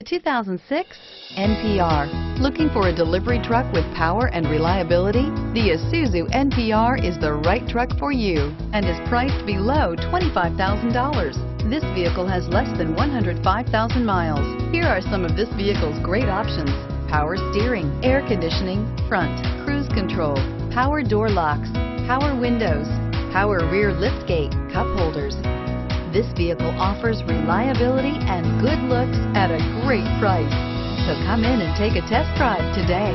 2006 NPR. Looking for a delivery truck with power and reliability? The Isuzu NPR is the right truck for you and is priced below $25,000. This vehicle has less than 105,000 miles. Here are some of this vehicle's great options: power steering, air conditioning, front, cruise control, power door locks, power windows, power rear liftgate, cup holders. This vehicle offers reliability and good looks at a great price. So come in and take a test drive today.